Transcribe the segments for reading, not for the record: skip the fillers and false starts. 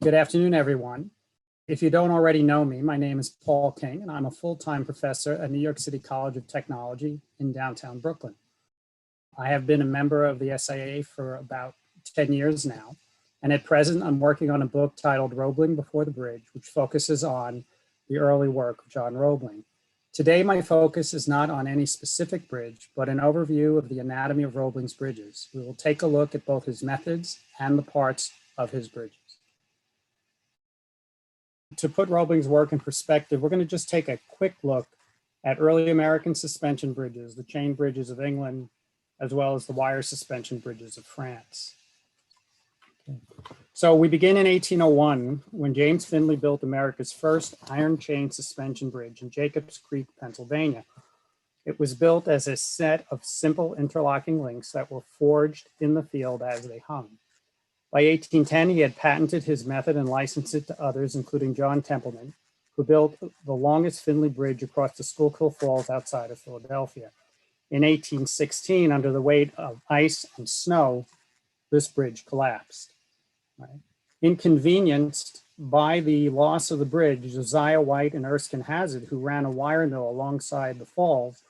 Good afternoon, everyone. If you don't already know me, my name is Paul King, and I'm a full-time professor at New York City College of Technology in downtown Brooklyn. I have been a member of the SIA for about 10 years now, and at present, I'm working on a book titled Roebling Before the Bridge, which focuses on the early work of John Roebling. Today, my focus is not on any specific bridge, but an overview of the anatomy of Roebling's bridges. We will take a look at both his methods and the parts of his bridges. To put Roebling's work in perspective, we're going to just take a quick look at early American suspension bridges, the chain bridges of England, as well as the wire suspension bridges of France. Okay. So we begin in 1801 when James Finley built America's first iron chain suspension bridge in Jacobs Creek, Pennsylvania. It was built as a set of simple interlocking links that were forged in the field as they hung. By 1810, he had patented his method and licensed it to others, including John Templeman, who built the longest Finley Bridge across the Schuylkill Falls outside of Philadelphia. In 1816, under the weight of ice and snow, this bridge collapsed. Right? Inconvenienced by the loss of the bridge, Josiah White and Erskine Hazard, who ran a wire mill alongside the falls,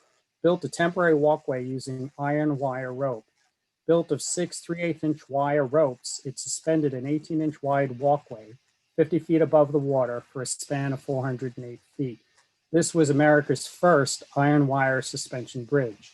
built a temporary walkway using iron wire rope. Built of 6 3/8-inch wire ropes, it suspended an 18-inch wide walkway 50 feet above the water for a span of 408 feet. This was America's first iron wire suspension bridge.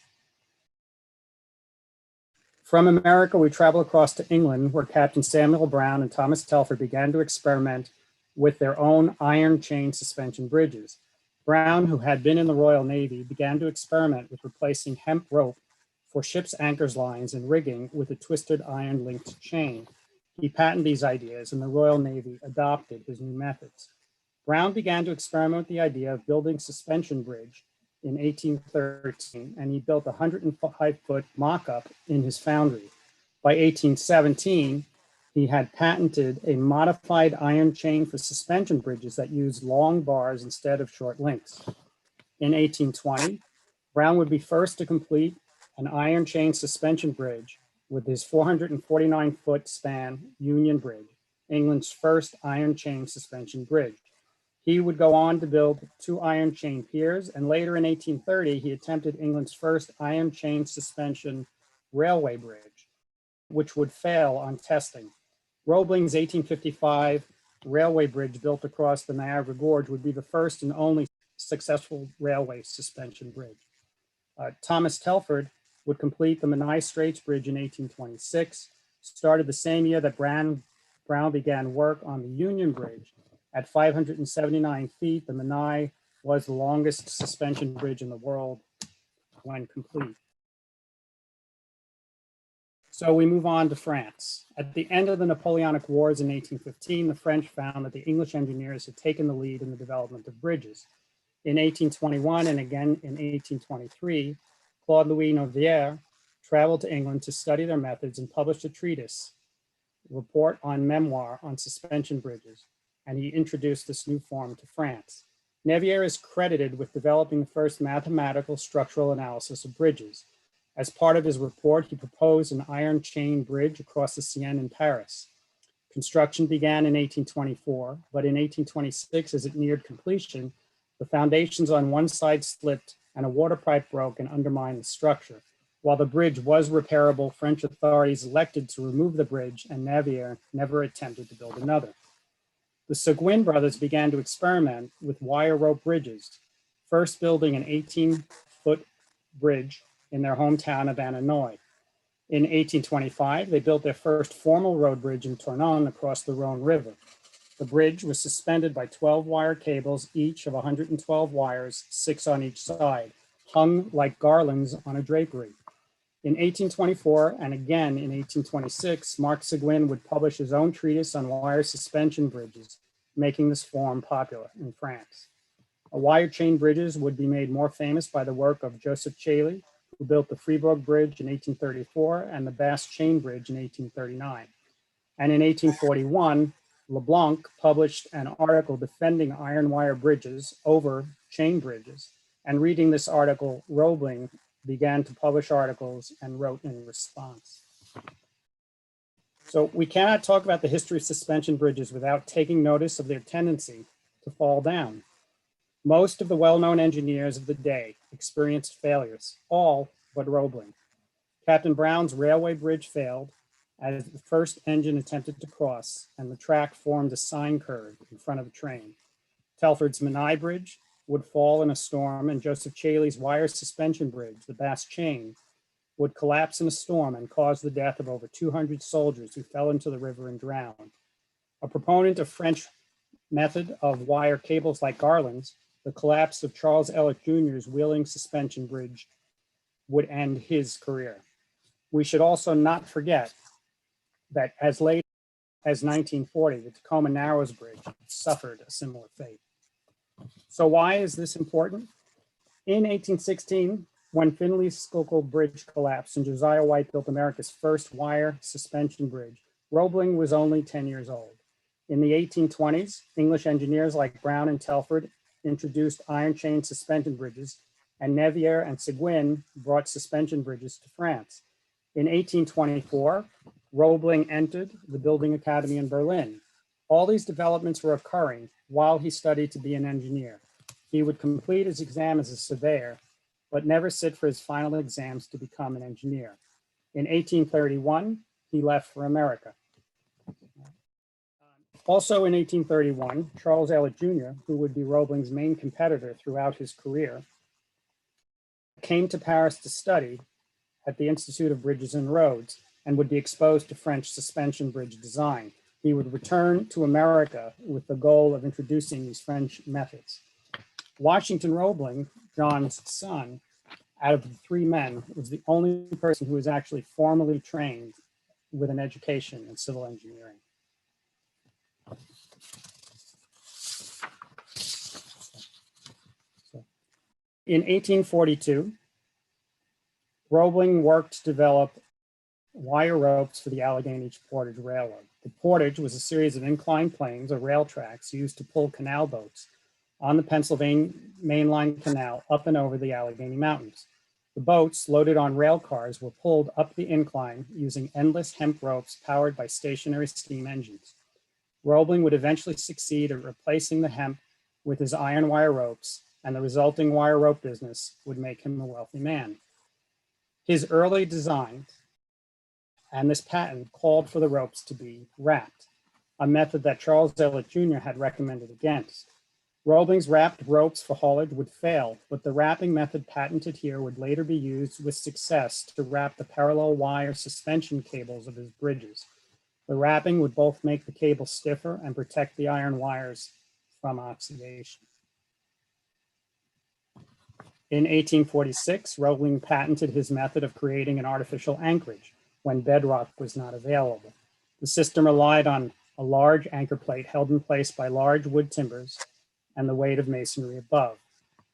From America, we travel across to England, where Captain Samuel Brown and Thomas Telford began to experiment with their own iron chain suspension bridges. Brown, who had been in the Royal Navy, began to experiment with replacing hemp rope for ships' anchors lines and rigging with a twisted iron linked chain. He patented these ideas, and the Royal Navy adopted his new methods. Brown began to experiment with the idea of building suspension bridge in 1813, and he built a 105-foot mock-up in his foundry. By 1817, he had patented a modified iron chain for suspension bridges that used long bars instead of short links. In 1820, Brown would be first to complete an iron chain suspension bridge with his 449-foot span Union Bridge, England's first iron chain suspension bridge. He would go on to build 2 iron chain piers, and later in 1830, he attempted England's first iron chain suspension railway bridge, which would fail on testing. Roebling's 1855 railway bridge built across the Niagara Gorge would be the first and only successful railway suspension bridge. Thomas Telford would complete the Menai Straits Bridge in 1826, started the same year that Brown began work on the Union Bridge. At 579 feet, the Menai was the longest suspension bridge in the world when complete. So we move on to France. At the end of the Napoleonic Wars in 1815, the French found that the English engineers had taken the lead in the development of bridges. In 1821 and again in 1823, Claude Louis Nouvier traveled to England to study their methods and published a treatise, Report on Memoir on Suspension Bridges, and he introduced this new form to France. Nouvier is credited with developing the first mathematical structural analysis of bridges. As part of his report, he proposed an iron chain bridge across the Seine in Paris. Construction began in 1824, but in 1826, as it neared completion, the foundations on one side slipped and a water pipe broke and undermined the structure. While the bridge was repairable, French authorities elected to remove the bridge, and Nouvier never attempted to build another. The Seguin brothers began to experiment with wire rope bridges, first building an 18-foot bridge in their hometown of Annanoy. In 1825, they built their first formal road bridge in Tournon across the Rhone River. The bridge was suspended by 12 wire cables, each of 112 wires, 6 on each side, hung like garlands on a drapery. In 1824 and again in 1826, Marc Seguin would publish his own treatise on wire suspension bridges, making this form popular in France. Wire chain bridges would be made more famous by the work of Joseph Chailly, who built the Fribourg Bridge in 1834 and the Basse Chain Bridge in 1839. And in 1841, LeBlanc published an article defending iron wire bridges over chain bridges. And reading this article, Roebling began to publish articles and wrote in response. So we cannot talk about the history of suspension bridges without taking notice of their tendency to fall down. Most of the well-known engineers of the day experienced failures, all but Roebling. Captain Brown's railway bridge failed as the first engine attempted to cross and the track formed a sine curve in front of the train. Telford's Menai Bridge would fall in a storm, and Joseph Chaley's wire suspension bridge, the Bass Chain, would collapse in a storm and cause the death of over 200 soldiers who fell into the river and drowned. A proponent of French method of wire cables like garlands, the collapse of Charles Elliott Jr.'s Wheeling suspension bridge would end his career. We should also not forget that as late as 1940, the Tacoma Narrows Bridge suffered a similar fate. So why is this important? In 1816, when Finley's Schuylkill Bridge collapsed and Josiah White built America's first wire suspension bridge, Roebling was only 10 years old. In the 1820s, English engineers like Brown and Telford introduced iron chain suspension bridges, and Nevier and Seguin brought suspension bridges to France. In 1824, Roebling entered the Building Academy in Berlin. All these developments were occurring while he studied to be an engineer. He would complete his exam as a surveyor, but never sit for his final exams to become an engineer. In 1831, he left for America. Also in 1831, Charles Elliott Jr., who would be Roebling's main competitor throughout his career, came to Paris to study at the Institute of Bridges and Roads and would be exposed to French suspension bridge design. He would return to America with the goal of introducing these French methods. Washington Roebling, John's son, out of the three men, was the only person who was actually formally trained with an education in civil engineering. In 1842, Roebling worked to develop wire ropes for the Allegheny Portage Railroad. The portage was a series of inclined planes or rail tracks used to pull canal boats on the Pennsylvania mainline canal up and over the Allegheny Mountains. The boats, loaded on rail cars, were pulled up the incline using endless hemp ropes powered by stationary steam engines. Roebling would eventually succeed at replacing the hemp with his iron wire ropes, and the resulting wire rope business would make him a wealthy man. His early design and this patent called for the ropes to be wrapped, a method that Charles Elliott Jr. had recommended against. Roebling's wrapped ropes for haulage would fail, but the wrapping method patented here would later be used with success to wrap the parallel wire suspension cables of his bridges. The wrapping would both make the cable stiffer and protect the iron wires from oxidation. In 1846, Roebling patented his method of creating an artificial anchorage when bedrock was not available. The system relied on a large anchor plate held in place by large wood timbers and the weight of masonry above.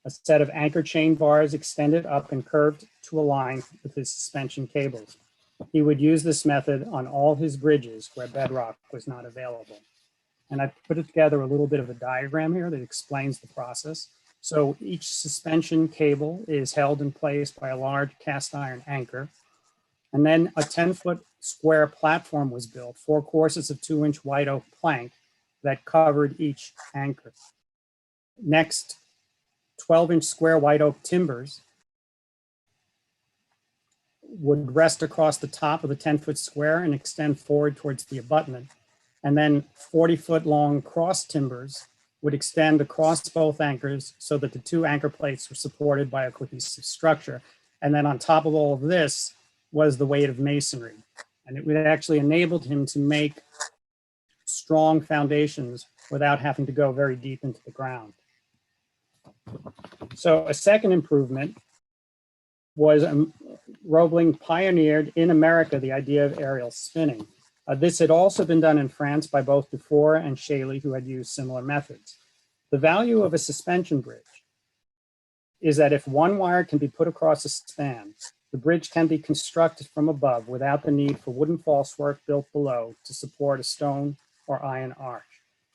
A set of anchor chain bars extended up and curved to align with his suspension cables. He would use this method on all his bridges where bedrock was not available. And I put together a little bit of a diagram here that explains the process. So each suspension cable is held in place by a large cast iron anchor. And then a 10-foot square platform was built, 4 courses of 2-inch white oak plank that covered each anchor. Next, 12-inch square white oak timbers would rest across the top of the 10-foot square and extend forward towards the abutment. And then 40-foot long cross timbers would extend across both anchors so that the 2 anchor plates were supported by a cohesive structure. And then on top of all of this was the weight of masonry. And it would actually enabled him to make strong foundations without having to go very deep into the ground. So a second improvement was Roebling pioneered in America the idea of aerial spinning. This had also been done in France by both Dufour and Chaley, who had used similar methods. The value of a suspension bridge is that if one wire can be put across a span, the bridge can be constructed from above without the need for wooden falsework built below to support a stone or iron arch.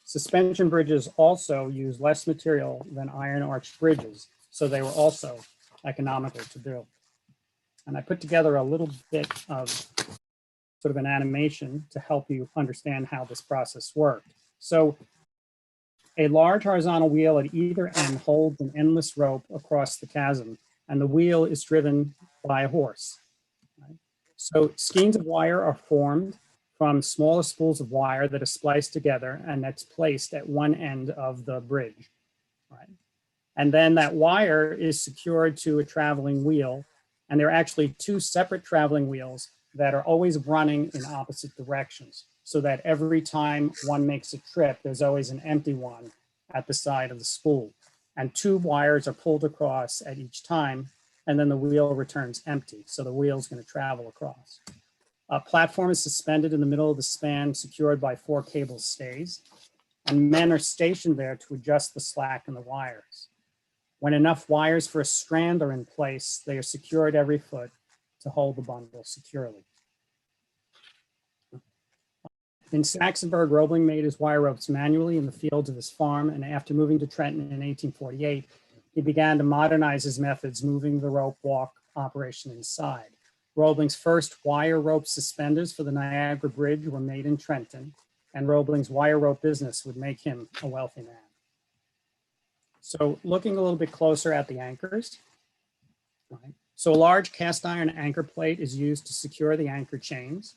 Suspension bridges also use less material than iron arch bridges, so they were also economical to build. And I put together a little bit of sort of an animation to help you understand how this process worked. So a large horizontal wheel at either end holds an endless rope across the chasm, and the wheel is driven by a horse. Right? So skeins of wire are formed from smaller spools of wire that are spliced together, and that's placed at one end of the bridge. Right? And then that wire is secured to a traveling wheel, and there are actually two separate traveling wheels that are always running in opposite directions, so that every time one makes a trip, there's always an empty one at the side of the spool. And two wires are pulled across at each time, and then the wheel returns empty. So the wheel is going to travel across. A platform is suspended in the middle of the span, secured by 4 cable stays, and men are stationed there to adjust the slack in the wires. When enough wires for a strand are in place, they are secured every foot to hold the bundle securely. In Saxonburg, Roebling made his wire ropes manually in the fields of his farm, and after moving to Trenton in 1848, he began to modernize his methods, moving the rope walk operation inside. Roebling's first wire rope suspenders for the Niagara Bridge were made in Trenton, and Roebling's wire rope business would make him a wealthy man. So looking a little bit closer at the anchors, right? So a large cast iron anchor plate is used to secure the anchor chains,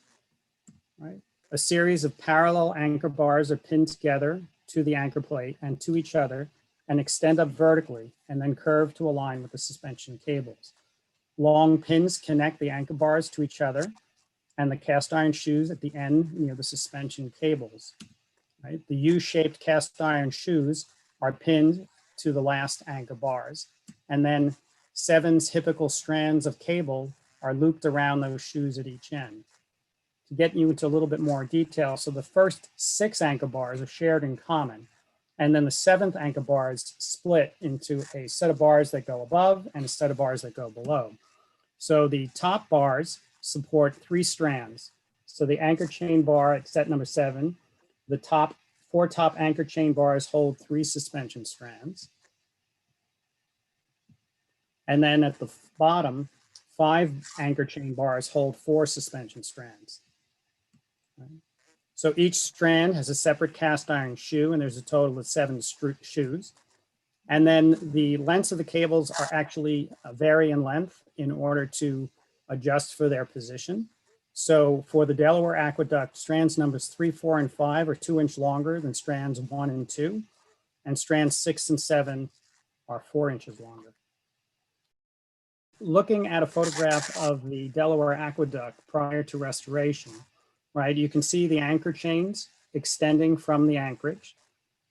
right? A series of parallel anchor bars are pinned together to the anchor plate and to each other and extend up vertically and then curve to align with the suspension cables. Long pins connect the anchor bars to each other and the cast iron shoes at the end near the suspension cables. Right? The U-shaped cast iron shoes are pinned to the last anchor bars, and then 7 typical strands of cable are looped around those shoes at each end. To get you into a little bit more detail, so the first 6 anchor bars are shared in common, and then the 7th anchor bars split into a set of bars that go above and a set of bars that go below. So the top bars support 3 strands. So the anchor chain bar at set number 7, the 4 top anchor chain bars hold 3 suspension strands. And then at the bottom, 5 anchor chain bars hold 4 suspension strands. Right? So each strand has a separate cast iron shoe, and there's a total of 7 shoes. And then the lengths of the cables are actually vary in length in order to adjust for their position. So for the Delaware Aqueduct, strands numbers 3, 4, and 5 are 2 inches longer than strands 1 and 2, and strands 6 and 7 are 4 inches longer. Looking at a photograph of the Delaware Aqueduct prior to restoration, right, you can see the anchor chains extending from the anchorage.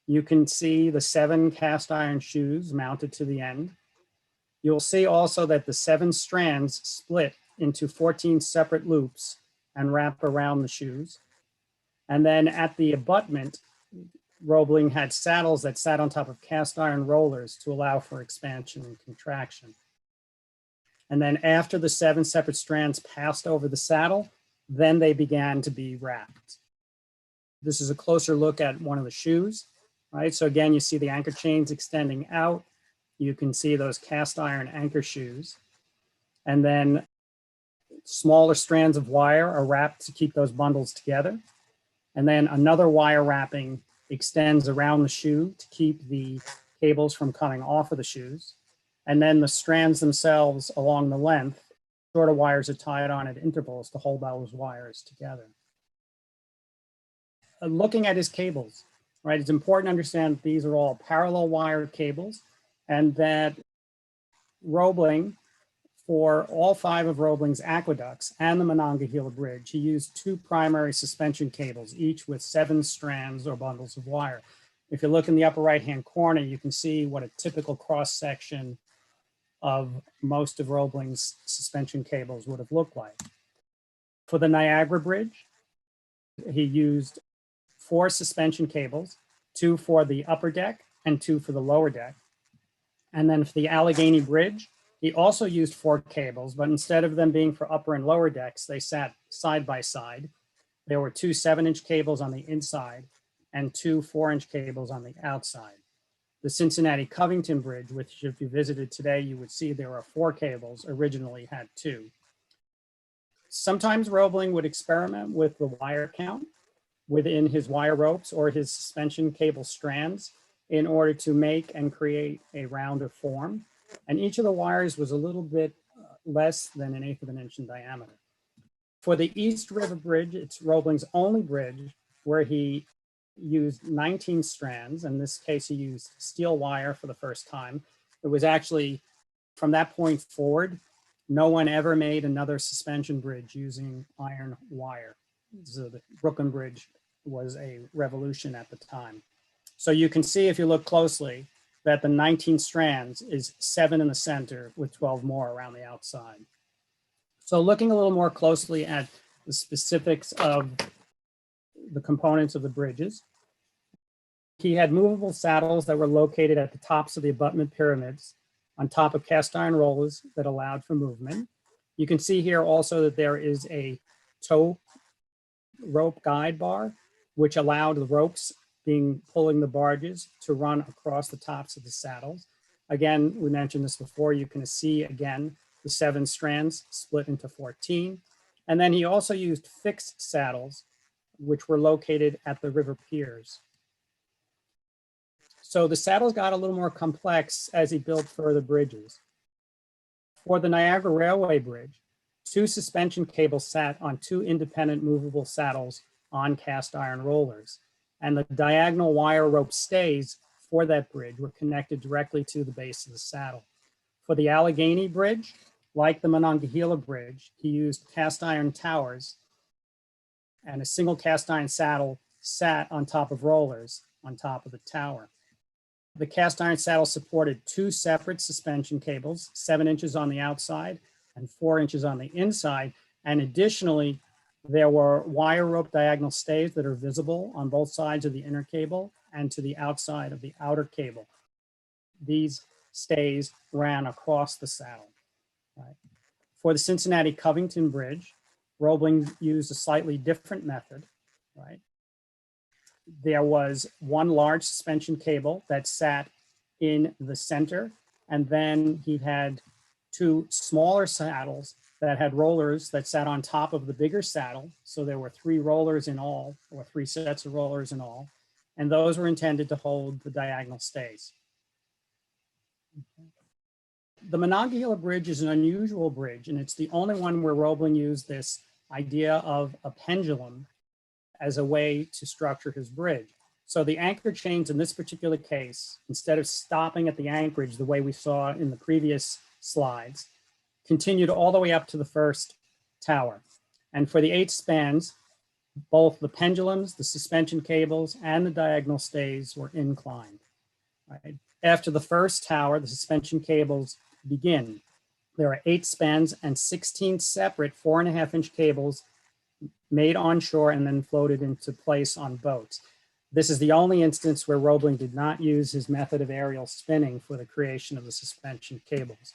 You can see the 7 cast iron shoes mounted to the end. You'll see also that the 7 strands split into 14 separate loops and wrap around the shoes. And then at the abutment, Roebling had saddles that sat on top of cast iron rollers to allow for expansion and contraction. And then after the 7 separate strands passed over the saddle, then they began to be wrapped. This is a closer look at one of the shoes, right? So again, you see the anchor chains extending out. You can see those cast iron anchor shoes. And then smaller strands of wire are wrapped to keep those bundles together. And then another wire wrapping extends around the shoe to keep the cables from coming off of the shoes. And then the strands themselves along the length, shorter wires are tied on at intervals to hold those wires together. Looking at his cables, right, it's important to understand that these are all parallel wire cables, and that Roebling, for all 5 of Roebling's aqueducts and the Monongahela Bridge, he used 2 primary suspension cables, each with 7 strands or bundles of wire. If you look in the upper right-hand corner, you can see what a typical cross-section of most of Roebling's suspension cables would have looked like. For the Niagara Bridge, he used 4 suspension cables, 2 for the upper deck and 2 for the lower deck. And then for the Allegheny Bridge, he also used 4 cables, but instead of them being for upper and lower decks, they sat side by side. There were 2 7-inch cables on the inside and 2 4-inch cables on the outside. The Cincinnati Covington Bridge, which if you visited today, you would see there are 4 cables, originally had 2. Sometimes Roebling would experiment with the wire count within his wire ropes or his suspension cable strands in order to make and create a rounder form. And each of the wires was a little bit less than 1/8 of an inch in diameter. For the East River Bridge, it's Roebling's only bridge where he used 19 strands. In this case, he used steel wire for the first time. It was actually, from that point forward, no one ever made another suspension bridge using iron wire. So the Brooklyn Bridge was a revolution at the time. So you can see, if you look closely, that the 19 strands is 7 in the center with 12 more around the outside. So looking a little more closely at the specifics of the components of the bridges, he had movable saddles that were located at the tops of the abutment pyramids on top of cast iron rollers that allowed for movement. You can see here also that there is a tow rope guide bar, which allowed the ropes pulling the barges to run across the tops of the saddles. Again, we mentioned this before, you can see again the 7 strands split into 14. And then he also used fixed saddles, which were located at the river piers. So the saddles got a little more complex as he built further bridges. For the Niagara Railway Bridge, 2 suspension cables sat on 2 independent movable saddles on cast iron rollers, and the diagonal wire rope stays for that bridge were connected directly to the base of the saddle. For the Allegheny Bridge, like the Monongahela Bridge, he used cast iron towers, and a single cast iron saddle sat on top of rollers on top of the tower. The cast iron saddle supported 2 separate suspension cables, 7 inches on the outside and 4 inches on the inside. And additionally, there were wire rope diagonal stays that are visible on both sides of the inner cable and to the outside of the outer cable. These stays ran across the saddle. Right. For the Cincinnati Covington Bridge, Roebling used a slightly different method. Right. There was 1 large suspension cable that sat in the center, and then he had 2 smaller saddles that had rollers that sat on top of the bigger saddle. So there were 3 rollers in all, or 3 sets of rollers in all, and those were intended to hold the diagonal stays. The Monongahela Bridge is an unusual bridge, and it's the only one where Roebling used this idea of a pendulum as a way to structure his bridge. So the anchor chains in this particular case, instead of stopping at the anchorage the way we saw in the previous slides, continued all the way up to the first tower. And for the 8 spans, both the pendulums, the suspension cables, and the diagonal stays were inclined. Right? After the first tower, the suspension cables begin. There are 8 spans and 16 separate 4.5-inch cables made onshore and then floated into place on boats. This is the only instance where Roebling did not use his method of aerial spinning for the creation of the suspension cables.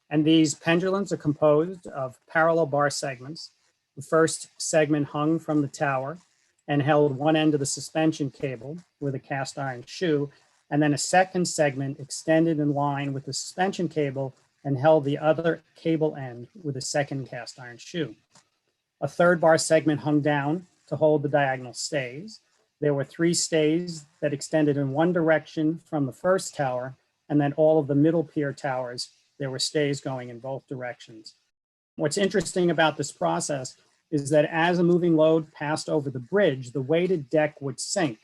And these pendulums are composed of parallel bar segments. The first segment hung from the tower and held one end of the suspension cable with a cast iron shoe, and then a second segment extended in line with the suspension cable and held the other cable end with a second cast iron shoe. A third bar segment hung down to hold the diagonal stays. There were 3 stays that extended in one direction from the first tower, and then all of the middle pier towers, there were stays going in both directions. What's interesting about this process is that as a moving load passed over the bridge, the weighted deck would sink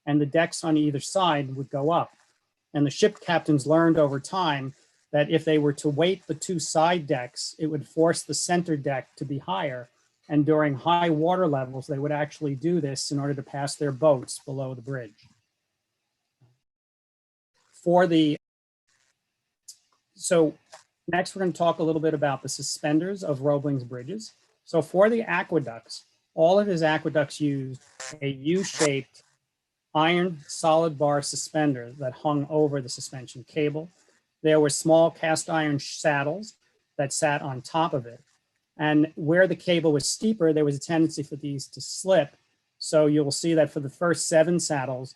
and the decks on either side would go up. And the ship captains learned over time that if they were to weight the 2 side decks, it would force the center deck to be higher. And during high water levels, they would actually do this in order to pass their boats below the bridge. So next, we're going to talk a little bit about the suspenders of Roebling's bridges. So for the aqueducts, all of his aqueducts used a U-shaped iron solid bar suspender that hung over the suspension cable. There were small cast iron saddles that sat on top of it. And where the cable was steeper, there was a tendency for these to slip. So you'll see that for the first 7 saddles,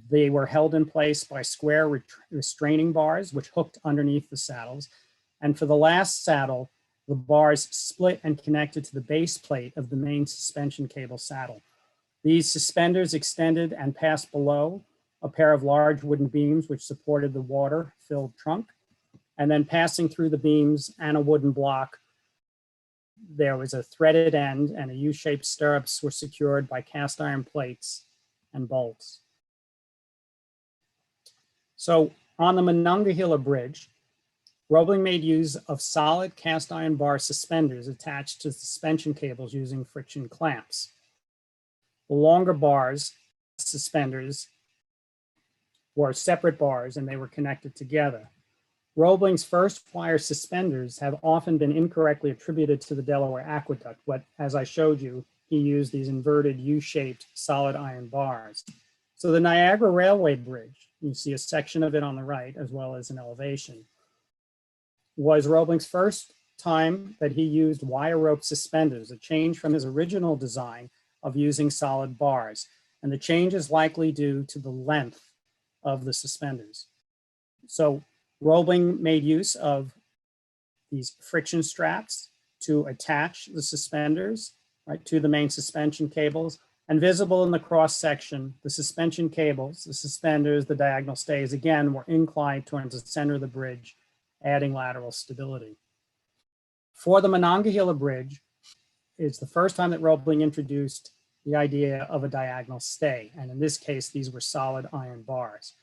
they were held in place by square restraining bars, which hooked underneath the saddles. And for the last saddle, the bars split and connected to the base plate of the main suspension cable saddle. These suspenders extended and passed below a pair of large wooden beams which supported the water-filled trunk, and then passing through the beams and a wooden block, there was a threaded end and a U-shaped stirrups were secured by cast iron plates and bolts. So on the Monongahela Bridge, Roebling made use of solid cast iron bar suspenders attached to suspension cables using friction clamps. The longer bars, suspenders, were separate bars and they were connected together. Roebling's first wire suspenders have often been incorrectly attributed to the Delaware Aqueduct, but as I showed you, he used these inverted U-shaped solid iron bars. So the Niagara Railway Bridge, you see a section of it on the right as well as an elevation, was Roebling's first time that he used wire rope suspenders, a change from his original design of using solid bars. And the change is likely due to the length of the suspenders. So Roebling made use of these friction straps to attach the suspenders, right, to the main suspension cables, and visible in the cross section, the suspension cables, the suspenders, the diagonal stays, again, were inclined towards the center of the bridge, adding lateral stability. For the Monongahela Bridge, it's the first time that Roebling introduced the idea of a diagonal stay. And in this case, these were solid iron bars,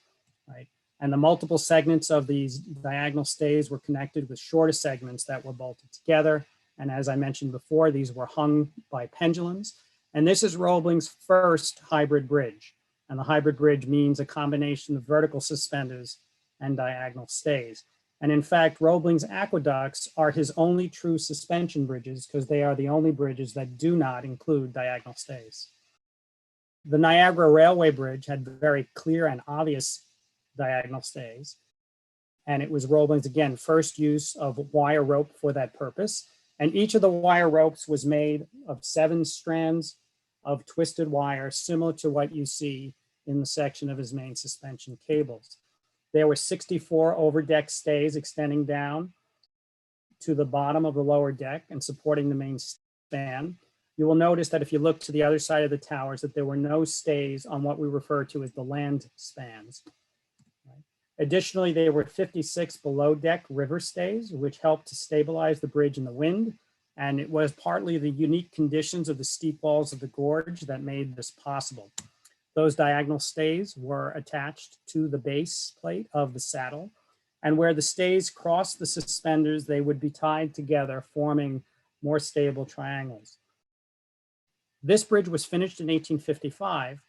right? And the multiple segments of these diagonal stays were connected with shorter segments that were bolted together. And as I mentioned before, these were hung by pendulums. And this is Roebling's first hybrid bridge. And the hybrid bridge means a combination of vertical suspenders and diagonal stays. And in fact, Roebling's aqueducts are his only true suspension bridges because they are the only bridges that do not include diagonal stays. The Niagara Railway Bridge had very clear and obvious diagonal stays. And it was Roebling's, again, first use of wire rope for that purpose. And each of the wire ropes was made of 7 strands of twisted wire, similar to what you see in the section of his main suspension cables. There were 64 overdeck stays extending down to the bottom of the lower deck and supporting the main span. You will notice that if you look to the other side of the towers, that there were no stays on what we refer to as the land spans. Additionally, there were 56 below deck river stays, which helped to stabilize the bridge in the wind. And it was partly the unique conditions of the steep walls of the gorge that made this possible. Those diagonal stays were attached to the base plate of the saddle. And where the stays crossed the suspenders, they would be tied together, forming more stable triangles. This bridge was finished in 1855,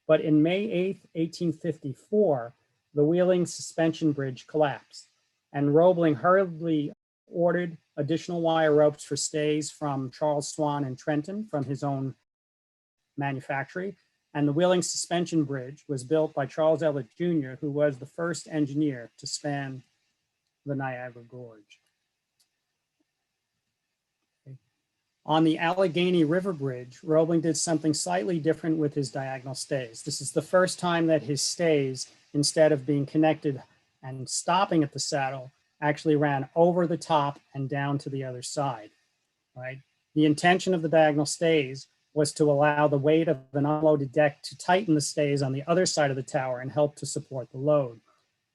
but in May 8th, 1854, the Wheeling suspension bridge collapsed, and Roebling hurriedly ordered additional wire ropes for stays from Charles Swan in Trenton from his own manufactory. And the Wheeling suspension bridge was built by Charles Elliott Jr., who was the first engineer to span the Niagara Gorge. Okay. On the Allegheny River Bridge, Roebling did something slightly different with his diagonal stays. This is the first time that his stays, instead of being connected and stopping at the saddle, actually ran over the top and down to the other side, right? The intention of the diagonal stays was to allow the weight of an unloaded deck to tighten the stays on the other side of the tower and help to support the load.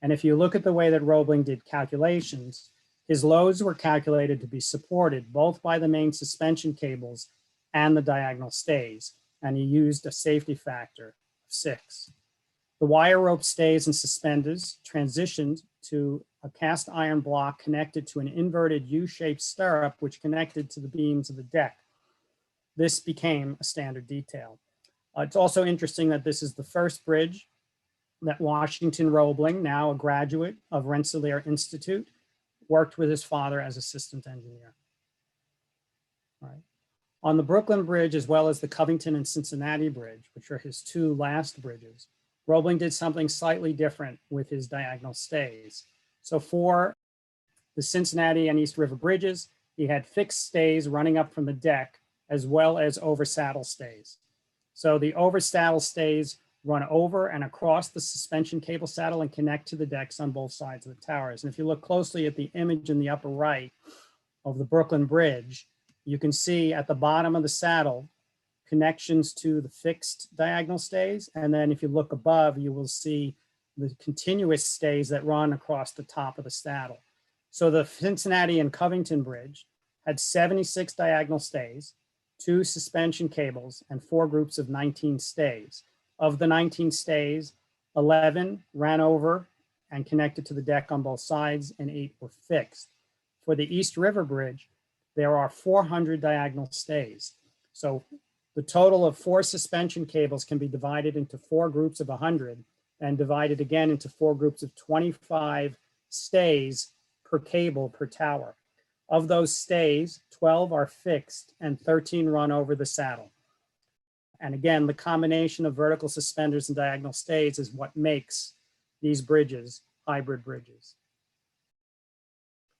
And if you look at the way that Roebling did calculations, his loads were calculated to be supported both by the main suspension cables and the diagonal stays, and he used a safety factor of 6. The wire rope stays and suspenders transitioned to a cast iron block connected to an inverted U-shaped stirrup which connected to the beams of the deck. This became a standard detail. It's also interesting that this is the first bridge that Washington Roebling, now a graduate of Rensselaer Institute, worked with his father as assistant engineer. All right. On the Brooklyn Bridge, as well as the Covington and Cincinnati Bridge, which are his 2 last bridges, Roebling did something slightly different with his diagonal stays. So for the Cincinnati and East River bridges, he had fixed stays running up from the deck, as well as over saddle stays. So the over saddle stays run over and across the suspension cable saddle and connect to the decks on both sides of the towers. And if you look closely at the image in the upper right, of the Brooklyn Bridge, you can see at the bottom of the saddle connections to the fixed diagonal stays. And then if you look above, you will see the continuous stays that run across the top of the saddle. So the Cincinnati and Covington Bridge had 76 diagonal stays, 2 suspension cables, and 4 groups of 19 stays. Of the 19 stays, 11 ran over and connected to the deck on both sides, and 8 were fixed. For the East River Bridge, there are 400 diagonal stays. So the total of 4 suspension cables can be divided into 4 groups of 100 and divided again into 4 groups of 25 stays per cable per tower. Of those stays, 12 are fixed and 13 run over the saddle. And again, the combination of vertical suspenders and diagonal stays is what makes these bridges hybrid bridges.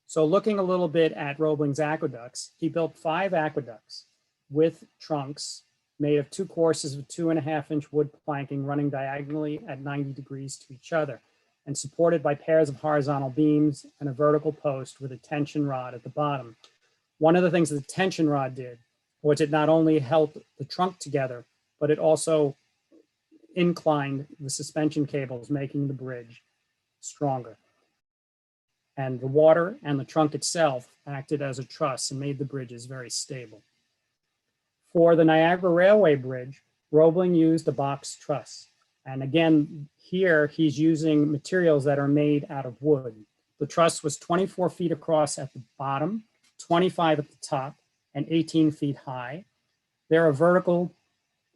So looking a little bit at Roebling's aqueducts, he built 5 aqueducts with trunks made of 2 courses of 2.5-inch wood planking running diagonally at 90 degrees to each other and supported by pairs of horizontal beams and a vertical post with a tension rod at the bottom. One of the things that the tension rod did was it not only held the trunk together, but it also inclined the suspension cables, making the bridge stronger. And the water and the trunk itself acted as a truss and made the bridges very stable. For the Niagara Railway Bridge, Roebling used a box truss. And again, here he's using materials that are made out of wood. The truss was 24 feet across at the bottom, 25 at the top, and 18 feet high. There are vertical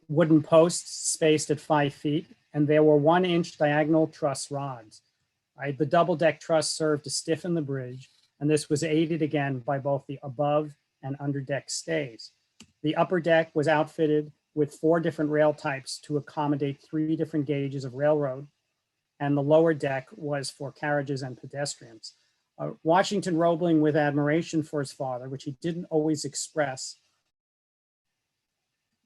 wooden posts spaced at 5 feet, and there were 1-inch diagonal truss rods. Right, the double deck truss served to stiffen the bridge, and this was aided again by both the above and under deck stays. The upper deck was outfitted with 4 different rail types to accommodate 3 different gauges of railroad, and the lower deck was for carriages and pedestrians. Washington Roebling, with admiration for his father, which he didn't always express,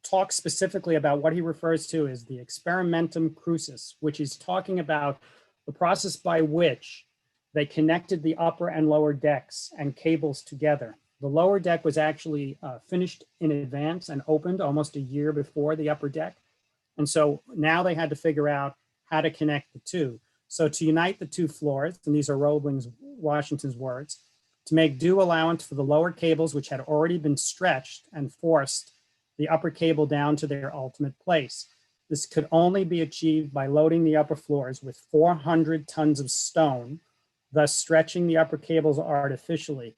talks specifically about what he refers to as the experimentum crucis, which is talking about the process by which they connected the upper and lower decks and cables together. The lower deck was actually finished in advance and opened almost a year before the upper deck. And so now they had to figure out how to connect the two. So to unite the 2 floors, and these are Washington's words, to make due allowance for the lower cables which had already been stretched and forced the upper cable down to their ultimate place. This could only be achieved by loading the upper floors with 400 tons of stone, thus stretching the upper cables artificially.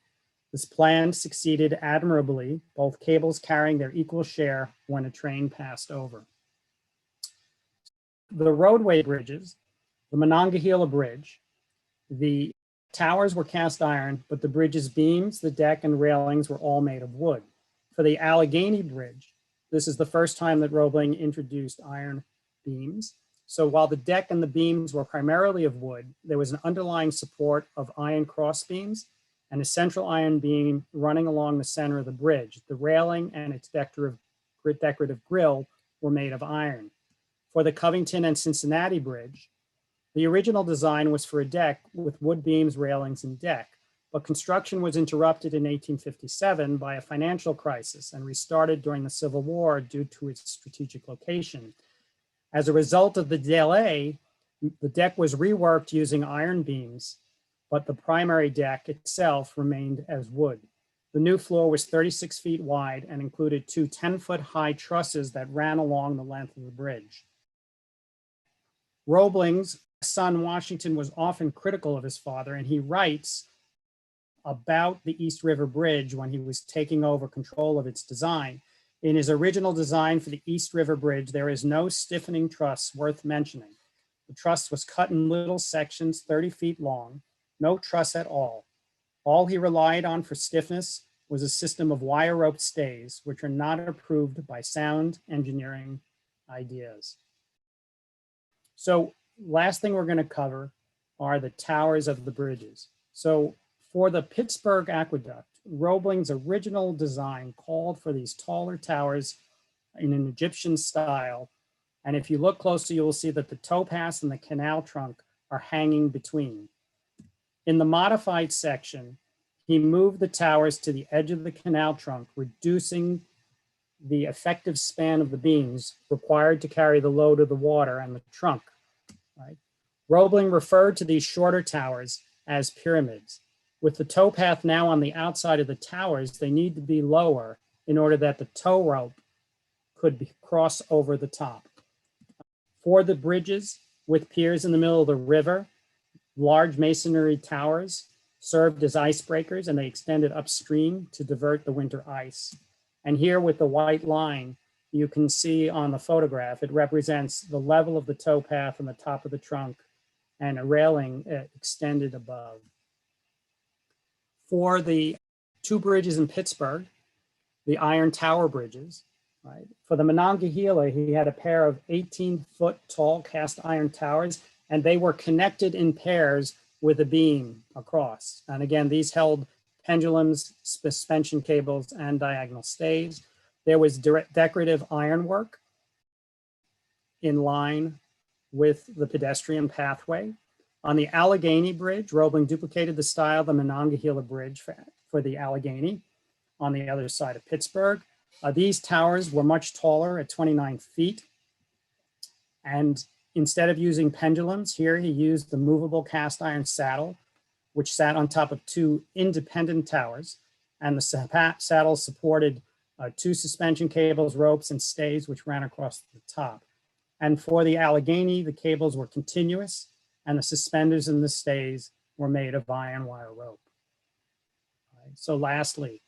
This plan succeeded admirably, both cables carrying their equal share when a train passed over. The roadway bridges, the Monongahela Bridge, the towers were cast iron, but the bridge's beams, the deck, and railings were all made of wood. For the Allegheny Bridge, this is the first time that Roebling introduced iron beams. So while the deck and the beams were primarily of wood, there was an underlying support of iron cross beams and a central iron beam running along the center of the bridge. The railing and its decorative grille were made of iron. For the Covington and Cincinnati Bridge, the original design was for a deck with wood beams, railings, and deck, but construction was interrupted in 1857 by a financial crisis and restarted during the Civil War due to its strategic location. As a result of the delay, the deck was reworked using iron beams, but the primary deck itself remained as wood. The new floor was 36 feet wide and included 2 10-foot high trusses that ran along the length of the bridge. Roebling's son Washington was often critical of his father, and he writes about the East River Bridge when he was taking over control of its design. In his original design for the East River Bridge, there is no stiffening truss worth mentioning. The truss was cut in little sections 30 feet long, no truss at all. All he relied on for stiffness was a system of wire rope stays, which are not approved by sound engineering ideas. So last thing we're going to cover are the towers of the bridges. So for the Pittsburgh Aqueduct, Roebling's original design called for these taller towers in an Egyptian style. And if you look closely, you will see that the towpath and the canal trunk are hanging between. In the modified section, he moved the towers to the edge of the canal trunk, reducing the effective span of the beams required to carry the load of the water and the trunk. Right? Roebling referred to these shorter towers as pyramids. With the towpath now on the outside of the towers, they need to be lower in order that the tow rope could cross over the top. For the bridges with piers in the middle of the river, large masonry towers served as icebreakers, and they extended upstream to divert the winter ice. And here with the white line, you can see on the photograph, it represents the level of the towpath on the top of the trunk and a railing extended above. For the two bridges in Pittsburgh, the iron tower bridges, right? For the Monongahela, he had a pair of 18-foot tall cast iron towers, and they were connected in pairs with a beam across. And again, these held pendulums, suspension cables, and diagonal stays. There was decorative ironwork in line with the pedestrian pathway. On the Allegheny Bridge, Roebling duplicated the style of the Monongahela Bridge for the Allegheny on the other side of Pittsburgh. These towers were much taller at 29 feet. And instead of using pendulums, here he used the movable cast iron saddle, which sat on top of two independent towers. And the saddle supported two suspension cables, ropes, and stays, which ran across the top. And for the Allegheny, the cables were continuous, and the suspenders and the stays were made of iron wire rope. Right. So lastly,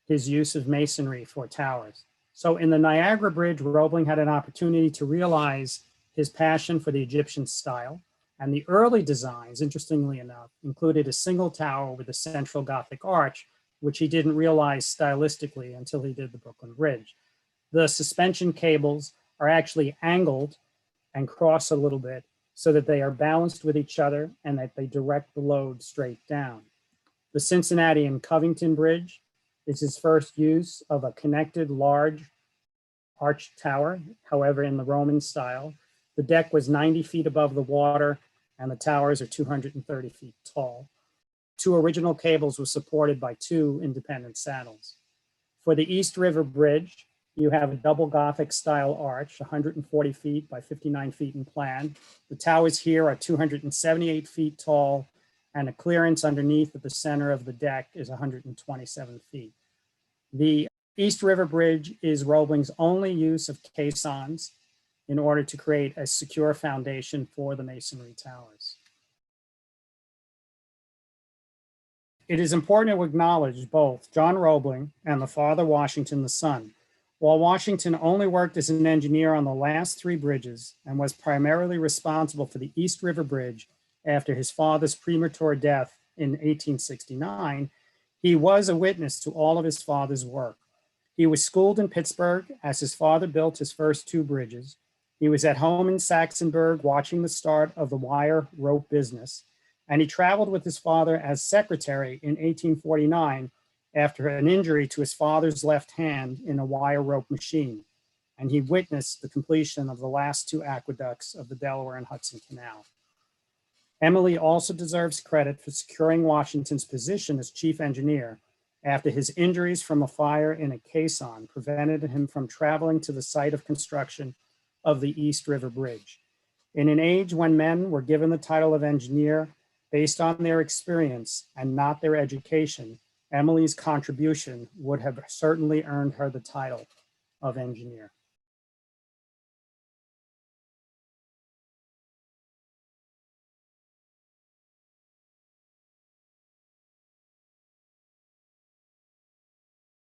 his use of masonry for towers. So in the Niagara Bridge, Roebling had an opportunity to realize his passion for the Egyptian style. And the early designs, interestingly enough, included a single tower with a central Gothic arch, which he didn't realize stylistically until he did the Brooklyn Bridge. The suspension cables are actually angled and cross a little bit so that they are balanced with each other and that they direct the load straight down. The Cincinnati and Covington Bridge is his first use of a connected large arched tower, however, in the Roman style. The deck was 90 feet above the water, and the towers are 230 feet tall. Two original cables were supported by two independent saddles. For the East River Bridge, you have a double Gothic style arch, 140 feet by 59 feet in plan. The towers here are 278 feet tall, and the clearance underneath at the center of the deck is 127 feet. The East River Bridge is Roebling's only use of caissons in order to create a secure foundation for the masonry towers. It is important to acknowledge both John Roebling and the father Washington the son. While Washington only worked as an engineer on the last three bridges and was primarily responsible for the East River Bridge after his father's premature death in 1869, he was a witness to all of his father's work. He was schooled in Pittsburgh as his father built his first two bridges. He was at home in Saxonburg watching the start of the wire rope business, and he traveled with his father as secretary in 1849 after an injury to his father's left hand in a wire rope machine, and he witnessed the completion of the last two aqueducts of the Delaware and Hudson Canal. Emily also deserves credit for securing Washington's position as chief engineer after his injuries from a fire in a caisson prevented him from traveling to the site of construction of the East River Bridge. In an age when men were given the title of engineer based on their experience and not their education, Emily's contribution would have certainly earned her the title of engineer.